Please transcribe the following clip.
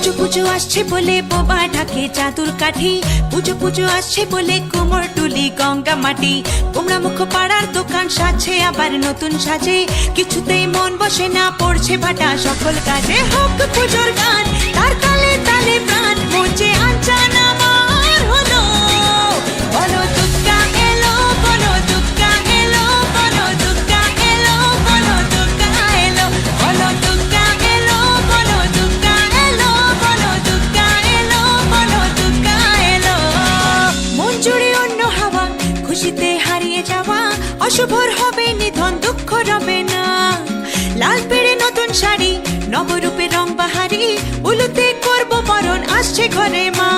পুজো পুজো আসছে বলে বোবা ঢাকে চাদুর কাঠি, পুজো পুজো আসছে বলে কোমর টুলি গঙ্গা মাটি। কুমড়া মুখ পাড়ার দোকান সাজছে আবার নতুন সাজে, কিছুতেই মন বসে না পড়ছে ভাটা সকল কাজে। হোক পুজোর গান তার তালে তালে প্রাণ, মঞ্চে আনচান আমার হলো। বলো দুর্গা এলো, বলো দুর্গা এলো, বলো দুর্গা এলো, বলো দুর্গা এলো, বলো দুর্গা এলো, বলো দুর্গা এলো, বলো দুর্গা এলো, বলো দুর্গা এলো। মন জুড়ে অন্য হাওয়া, খুশিতে হারিয়ে যাওয়া, অশুভর হবে নিধন, দুঃখ রবে না। লাল পেড়ে নতুন শাড়ি, নবরূপে রং বাহারি, উলুতে করবো বরণ, আসছে ঘরে মা।